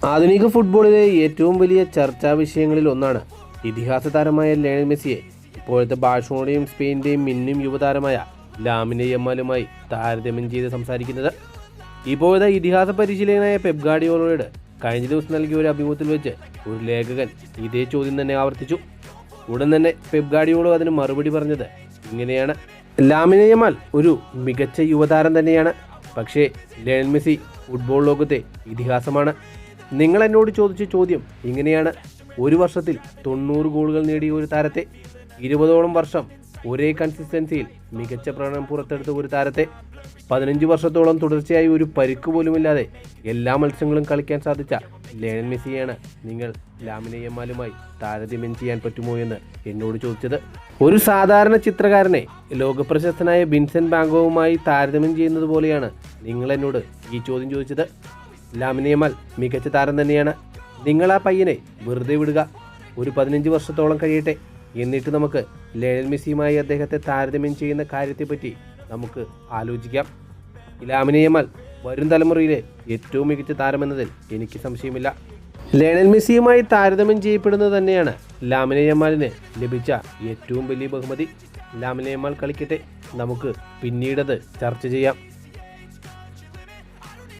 ആധുനിക ഫുട്ബോളിലെ ഏറ്റവും വലിയ ചർച്ചാ വിഷയങ്ങളിൽ ഒന്നാണ് ഇതിഹാസ താരമായ ലയണൽ മെസ്സിയെ ഇപ്പോഴത്തെ ബാഴ്സലോണയും സ്പെയിൻ്റെയും മിന്നും യുവതാരമായ ലാമിനെ യമാലുമായി താരതമ്യം ചെയ്ത് സംസാരിക്കുന്നത്. ഇപ്പോഴത്തെ ഇതിഹാസ പരിശീലകനായ പെപ് ഗാർഡിയോളയോട് കഴിഞ്ഞ ദിവസം നൽകിയ ഒരു അഭിമുഖത്തിൽ വെച്ച് ഒരു ലേഖകൻ ഇതേ ചോദ്യം തന്നെ ആവർത്തിച്ചു. ഉടൻ തന്നെ പെപ് ഗാർഡിയോളോ അതിന് മറുപടി പറഞ്ഞത് ഇങ്ങനെയാണ്: ലാമിനെ യമാൽ ഒരു മികച്ച യുവതാരം തന്നെയാണ്, പക്ഷേ ലയണൽ മെസ്സി ഫുട്ബോൾ ലോകത്തെ ഇതിഹാസമാണ്. നിങ്ങൾ എന്നോട് ചോദിച്ച ചോദ്യം ഇങ്ങനെയാണ്: ഒരു വർഷത്തിൽ 90 ഗോളുകൾ നേടിയ ഒരു താരത്തെ, 20ഓളം വർഷം ഒരേ കൺസിസ്റ്റൻസിയിൽ മികച്ച പ്രകടനം പുറത്തെടുത്ത ഒരു താരത്തെ, 15 വർഷത്തോളം തുടർച്ചയായി ഒരു പരിക്ക് പോലുമില്ലാതെ എല്ലാ മത്സരങ്ങളും കളിക്കാൻ സാധിച്ച ലയണൽ മെസ്സിയാണ് നിങ്ങൾ ലാമിനെ യമാലുമായി താരതമ്യം ചെയ്യാൻ പറ്റുമോ എന്ന് എന്നോട് ചോദിച്ചത്. ഒരു സാധാരണ ചിത്രകാരനെ ലോകപ്രശസ്തനായ വിൻസെന്റ് വാൻ ഗോഗുമായി താരതമ്യം ചെയ്യുന്നത് പോലെയാണ് നിങ്ങൾ എന്നോട് ഈ ചോദ്യം ചോദിച്ചത്. ലാമിനെ യമാൽ മികച്ച താരം തന്നെയാണ്. നിങ്ങൾ ആ പയ്യനെ വെറുതെ വിടുക, ഒരു 15 വർഷത്തോളം കഴിയട്ടെ, എന്നിട്ട് നമുക്ക് ലയണൽ മെസ്സിയുമായി അദ്ദേഹത്തെ താരതമ്യം ചെയ്യുന്ന കാര്യത്തെപ്പറ്റി നമുക്ക് ആലോചിക്കാം. ലാമിനെ യമാൽ വരും തലമുറയിലെ ഏറ്റവും മികച്ച താരമെന്നതിൽ എനിക്ക് സംശയമില്ല. ലയണൽ മെസ്സിയുമായി താരതമ്യം ചെയ്യപ്പെടുന്നത് തന്നെയാണ് ലാമിനെ യമാലിന് ലഭിച്ച ഏറ്റവും വലിയ ബഹുമതി. ലാമിനെ യമാൽ കളിക്കട്ടെ, നമുക്ക് പിന്നീടത് ചർച്ച ചെയ്യാം.